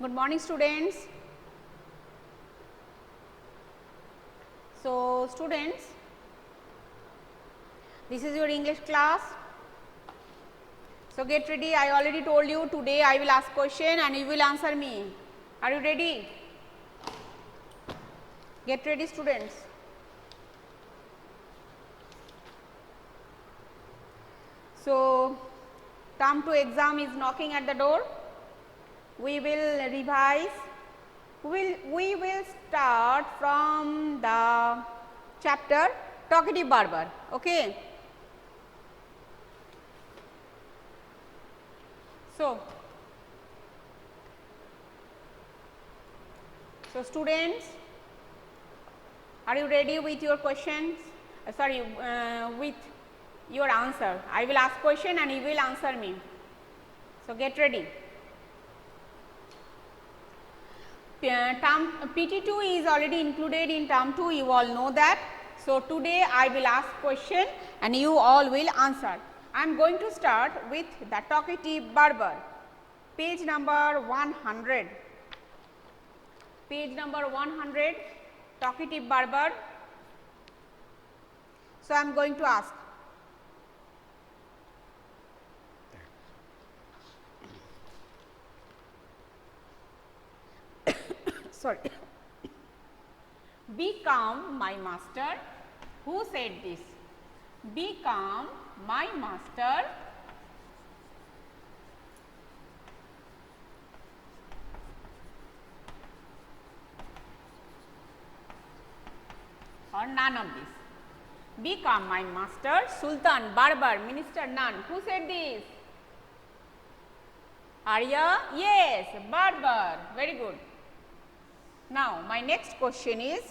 Good morning, students. So, students, this is your English class. So, get ready. I already told you today I will ask question and you will answer me. Are you ready? Get ready, students. So, term 2 exam is knocking at the door. We will revise. We will start from the chapter talkative barber. Okay. So students, are you ready with your questions? With your answer. I will ask question and you will answer me. So get ready. Term PT2 is already included in term 2, you all know that. So today I will ask question and you all will answer. I am going to start with the talkative barber, page number 100. Page number 100, talkative barber. So I am going to ask. Sorry. Be calm, my master. Who said this? Be calm, my master. Or none of this. Be calm, my master. Sultan, barber, minister, none. Who said this? Arya? Yes, barber. Very good. Now, my next question is,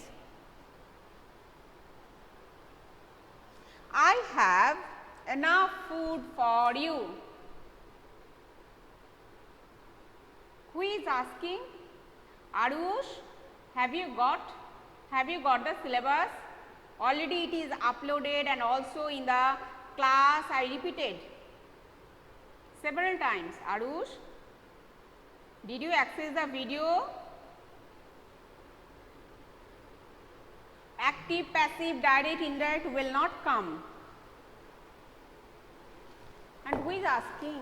I have enough food for you. Who is asking? Arush, have you got the syllabus? Already it is uploaded and also in the class I repeated several times. Arush, did you access the video? Active, passive, direct, indirect will not come. And who is asking?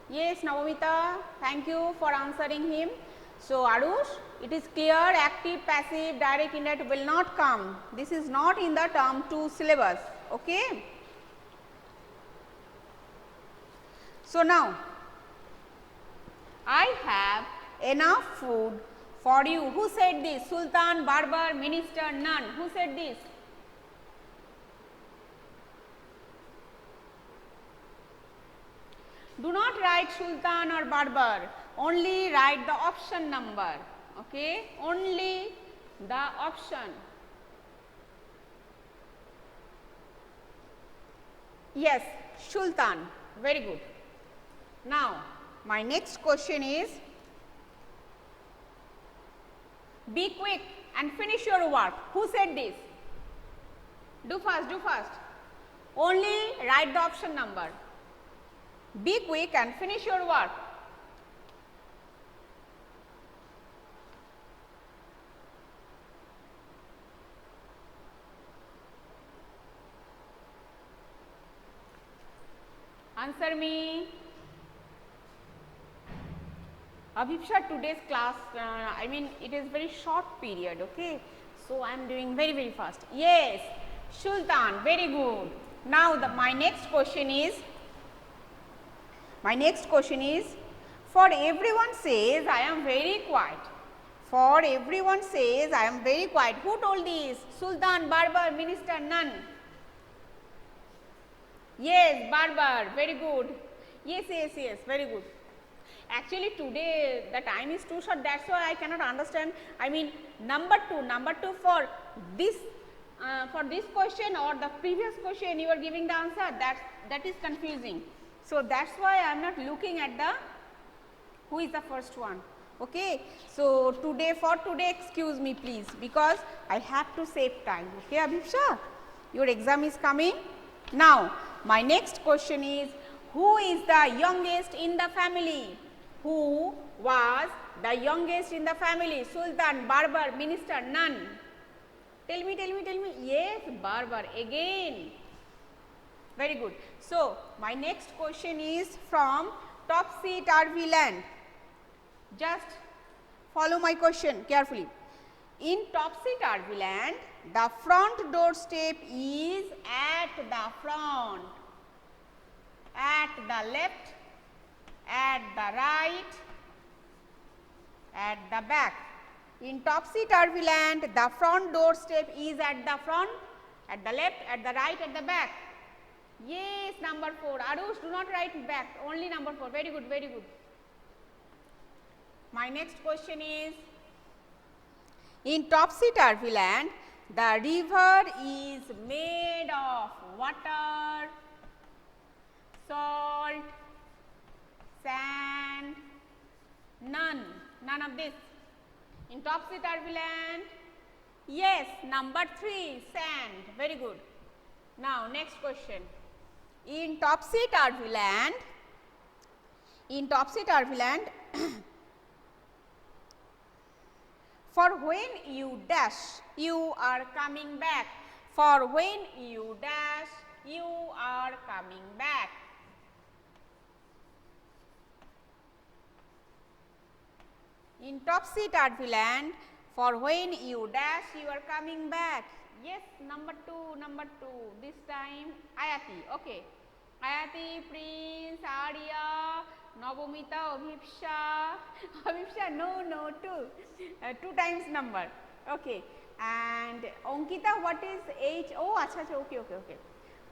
Yes, Navamita, thank you for answering him. So, Arush, it is clear, active, passive, direct, indirect will not come. This is not in the term 2 syllabus. Okay. So, now I have enough food for you. Who said this? Sultan, barber, minister, none. Who said this? Do not write Sultan or barber, only write the option number. Okay, only the option. Yes, Sultan. Very good. Now, my next question is, be quick and finish your work. Who said this? Do fast, do fast. Only write the option number. Be quick and finish your work. Answer me. Abhipsha, today's class, it is very short period, okay. So, I am doing very fast. Yes, Sultan, very good. Now, my next question is, for everyone says I am very quiet. For everyone says I am very quiet. Who told this? Sultan, barber, minister, none. Yes, barber, very good. Yes, very good. Actually, today the time is too short, that's why I cannot understand. Number two for this question or the previous question you are giving the answer, that is confusing. So that's why I am not looking at who is the first one. Okay. So for today, excuse me please, because I have to save time. Okay, Abhipsha, your exam is coming. Now, my next question is, Who is the youngest in the family? Who was the youngest in the family? Sultan, barber, minister, none. Tell me, tell me, tell me. Yes, barber again. Very good. So, my next question is from Topsy-Turvy Land. Just follow my question carefully. In Topsy-Turvy Land, the front doorstep is at the front, at the left, at the right, at the back. In Topsy-Turvy Land, the front doorstep is at the front, at the left, at the right, at the back. Yes, number 4. Arush, do not write back, only number 4. Very good, very good. My next question is, in Topsy-Turvy Land, the river is made of water, salt, sand, none of this. In Topsy-Turvy Land, yes, number 3, sand. Very good. Now, next question. In Topsy-Turvy Land, for when you dash, you are coming back. For when you dash, you are coming back. In Topsy-Turvy Land, for when you dash, you are coming back. Yes, number 2, this time Ayati, okay. Ayati, Prince, Arya, Navamita, Abhipsha, no, 2 times number, okay. And Ankita, what is H? Oh, acha, okay.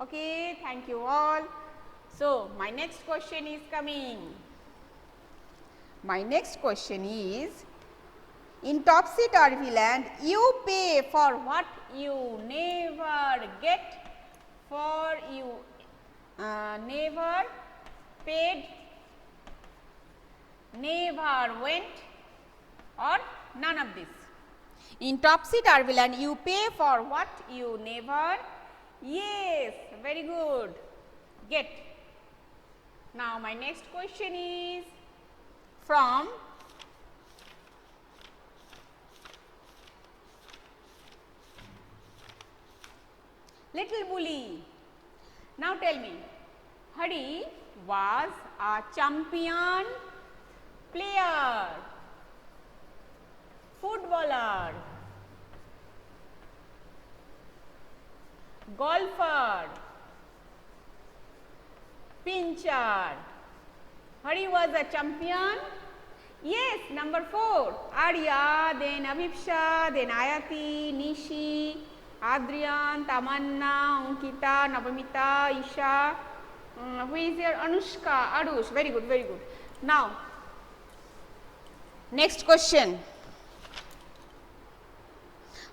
Okay, thank you all. So, my next question is coming. My next question is, in Topsy-Turvy Land, you pay for what you never get, for you never paid, never went, or none of this. In Topsy-Turvy Land, you pay for what you never, yes, very good, get. Now, my next question is from Little Bully. Now, tell me, Hari was a champion player, footballer, golfer, pincher. Hari was a champion. Yes, number 4. Arya, then Abhipsha, then Ayati, Nishi, Adrian, Tamanna, Ankita, Navamita, Isha. Who is here? Anushka, Arush. Very good, very good. Now, next question.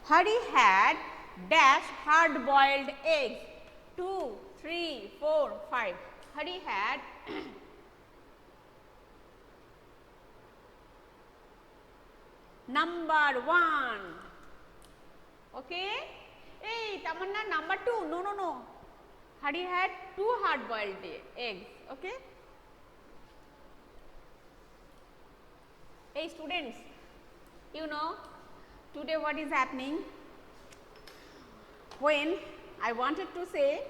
Hari had dash hard boiled eggs. 2, 3, 4, 5. Hari had number 1. Okay. Hey, Tamanna, number 2. No. Hari had 2 hard boiled eggs. Okay. Hey, students, you know today what is happening? When I wanted to say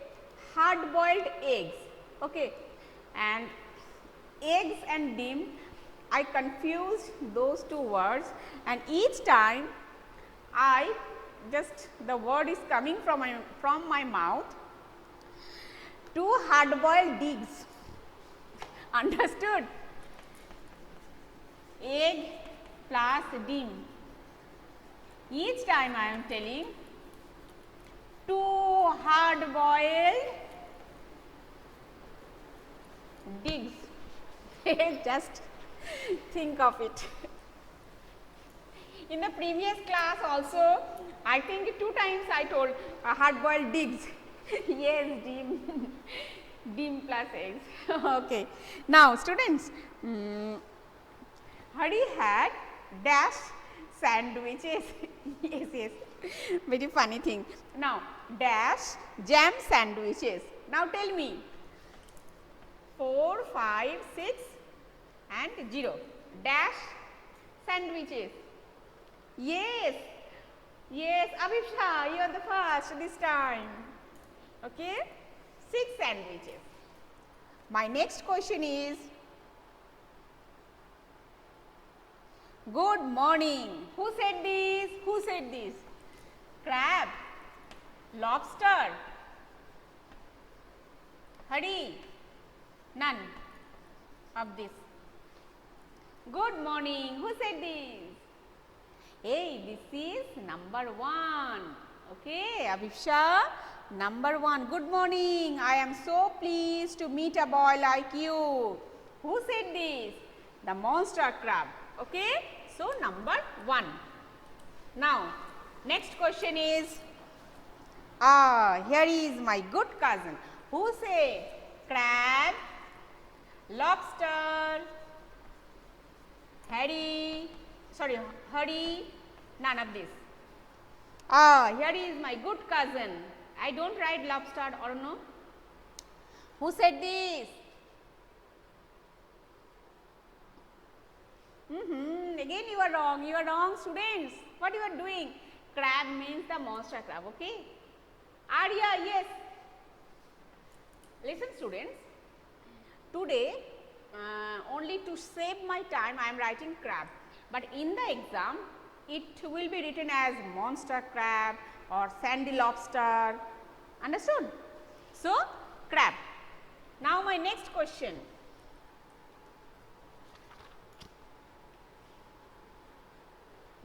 hard boiled eggs, okay, and eggs and dim, I confused those 2 words, and each time the word is coming from my mouth. 2 hard boiled digs. Understood? Egg plus dim. Each time I am telling 2 hard boiled digs. Just think of it. In the previous class also, I think 2 times I told hard boiled digs. Yes, dim plus eggs. Okay. Now, students, Hari had dash sandwiches. Yes. Very funny thing. Now, dash jam sandwiches. Now, tell me, 4, 5, 6 and 0. Dash sandwiches. Yes, yes, Abhipsha, you are the first this time. Okay, 6 sandwiches. My next question is, good morning. Who said this? Who said this? Crab, lobster, Hari, none of this. Good morning. Who said this? Hey, this is number 1. Okay, Abhipsha, number 1. Good morning. I am so pleased to meet a boy like you. Who said this? The monster crab. Okay, so number 1. Now, next question is, here is my good cousin. Who said crab, lobster, Hari, none of this. Here is my good cousin. I don't write lobster or no. Who said this? Again you are wrong students. What you are doing? Crab means the monster crab, okay? Arya, yes. Listen students, today only to save my time I am writing crab, but in the exam it will be written as monster crab or sandy lobster, understood? So, crab. Now my next question.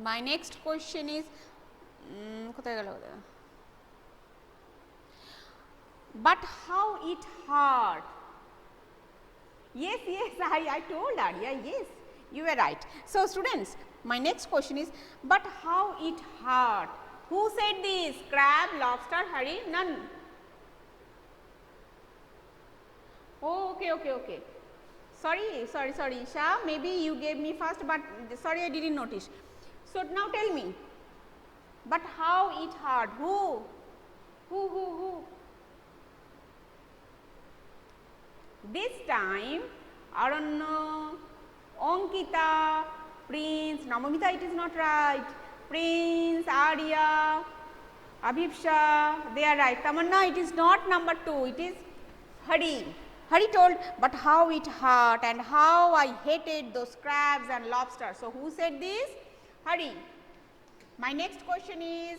My next question is, but how it hard? Yes, I told Arya, yes, you were right. So, students, my next question is, but how it hard? Who said this? Crab, lobster, Hari, none. Oh, okay. Sorry, Isha, maybe you gave me first, but sorry, I didn't notice. So, now tell me, but how it hard? Who? This time, Aranya, Ankita, Prince, Namamita, it is not right. Prince, Arya, Abhipsha, they are right. Tamanna, it is not number 2, it is Hari. Hari told, but how it hurt and how I hated those crabs and lobsters. So, who said this? Hari. My next question is,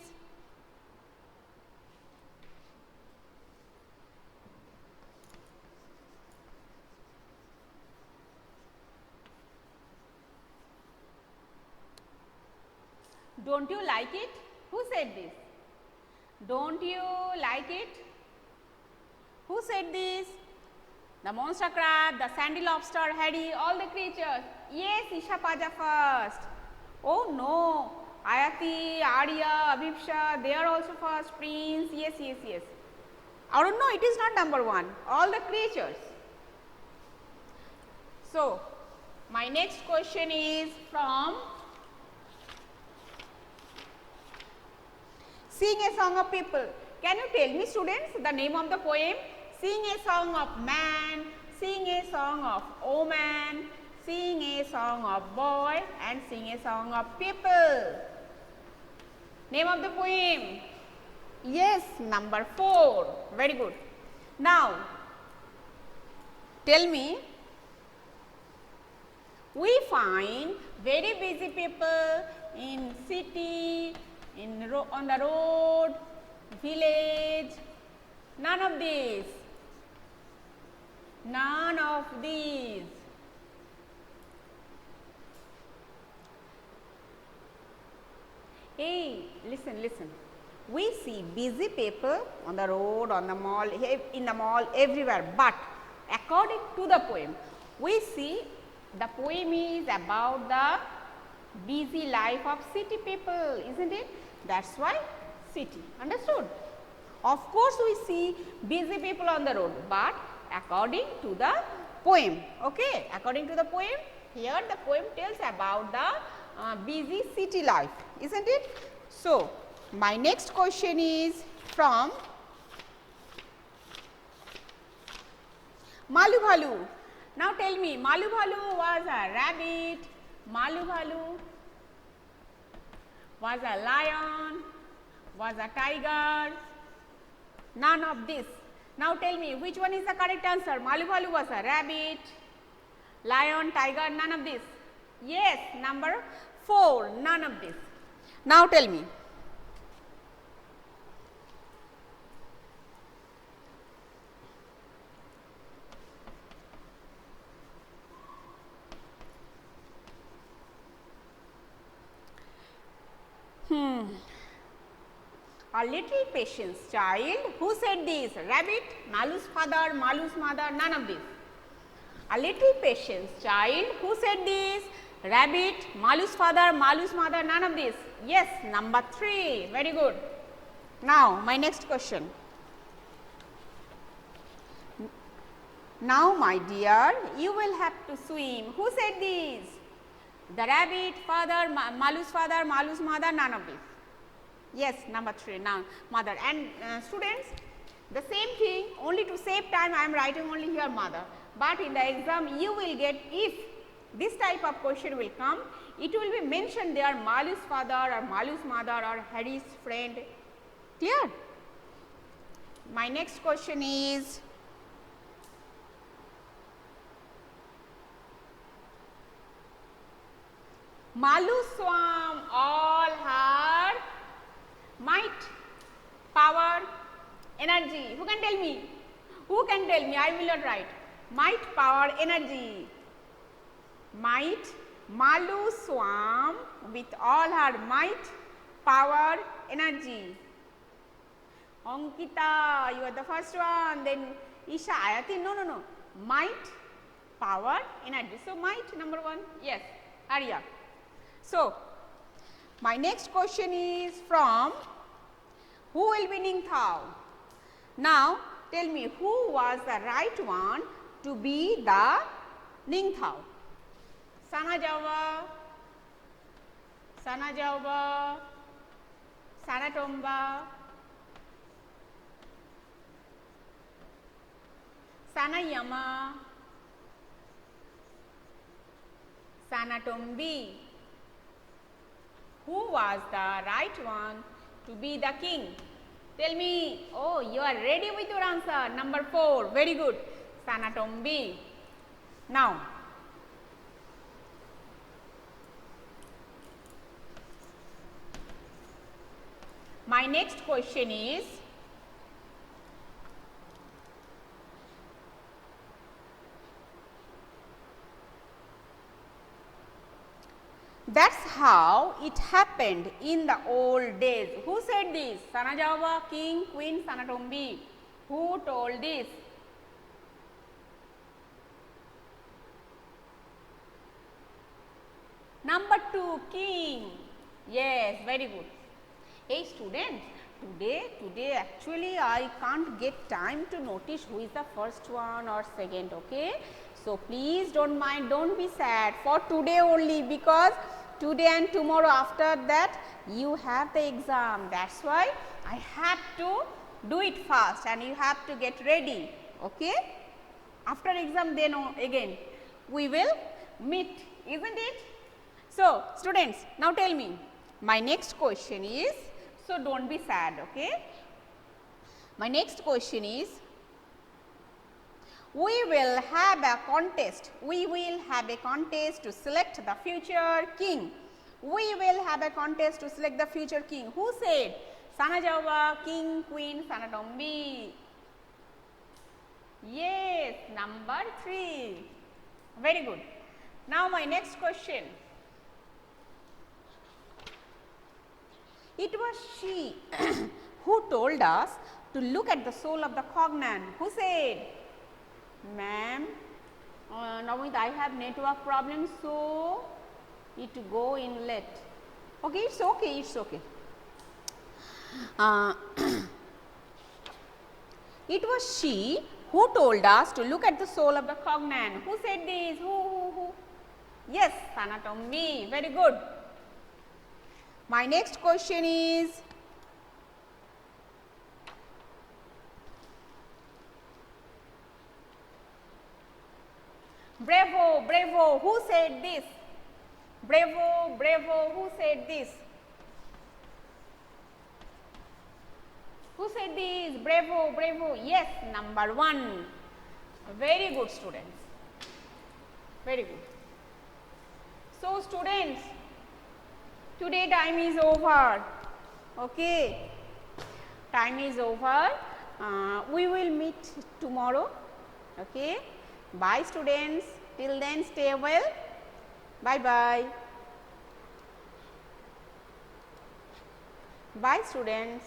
don't you like it? Who said this? Don't you like it? Who said this? The monster crab, the sandy lobster, Hari, all the creatures. Yes, Isha Paja first. Oh no, Ayati, Arya, Abhipsha, they are also first. Prince, yes. I don't know, it is not number 1, all the creatures. So, my next question is from Sing a Song of People. Can you tell me students the name of the poem? Sing a song of man, sing a song of woman, sing a song of boy and sing a song of people. Name of the poem? Yes, number 4. Very good. Now, tell me, we find very busy people in city, on the road, village, none of these. None of these. Hey, listen. We see busy people on the road, on the mall, in the mall, everywhere. But according to the poem, we see the poem is about the busy life of city people, isn't it? That's why city. Understood? Of course, we see busy people on the road, but according to the poem. Okay, according to the poem, here the poem tells about the busy city life, isn't it? So, my next question is from Malu Bhalu. Now tell me, Malu Bhalu was a rabbit, Malu Bhalu was a lion, was a tiger, none of this. Now tell me, which one is the correct answer? Malu Bhalu was a rabbit, lion, tiger, none of this. Yes, number 4, none of this. Now tell me. A little patience child. Who said this? Rabbit, Malu's father, Malu's mother, none of this. A little patience child. Who said this? Rabbit, Malu's father, Malu's mother, none of this. Yes, number 3. Very good. Now, my next question. Now, my dear, you will have to swim. Who said this? The rabbit, father, Malu's mother, none of this. Yes, number 3, now mother. And students, the same thing, only to save time I am writing only here mother. But in the exam you will get, if this type of question will come, it will be mentioned there Malu's father or Malu's mother or Harry's friend. Clear? My next question is, Malu swam all her might, power, energy. Who can tell me? Who can tell me? I will not write. Might, power, energy. Might, Malu swam with all her might, power, energy. Ankita, you are the first one. Then Isha, Ayati, no. Might, power, energy. So, might number 1. Yes, hurry up. So, my next question is from, who will be Ning Thao? Now, tell me, who was the right one to be the Ning Thao? Sana Jauba, Sana Tomba, Sana Yama, Sana Tombi. Who was the right one to be the king? Tell me. Oh, you are ready with your answer. Number 4. Very good. Sana Tombi. Now, my next question is, that's how it happened in the old days. Who said this? Sana Jauba, king, queen, Sana Tombi. Who told this? Number 2, king. Yes, very good. Hey students, today actually I can't get time to notice who is the first one or second, okay? So please don't mind, don't be sad for today only, because today and tomorrow after that you have the exam. That's why I have to do it fast and you have to get ready, okay? After exam then again we will meet, isn't it? So students, now tell me, my next question is, so don't be sad, okay? My next question is, we will have a contest. We will have a contest to select the future king. We will have a contest to select the future king. Who said? Sana Jauba, king, queen, Sana Tombi. Yes, number 3. Very good. Now my next question. It was she who told us to look at the soul of the cognan. Who said? Ma'am, Navneet, I have network problems, so need to go in late. Okay, it's okay, it's okay. It was she who told us to look at the soul of the cognan. Who said this? Who? Yes, Sana Tombi. Very good. My next question is, bravo. Who said this? Bravo, bravo. Who said this? Who said this? Bravo, bravo. Yes, number 1. Very good, students. Very good. So, students, today time is over. Okay. Time is over. We will meet tomorrow. Okay. Bye, students. Till then, stay well. Bye bye. Bye, students.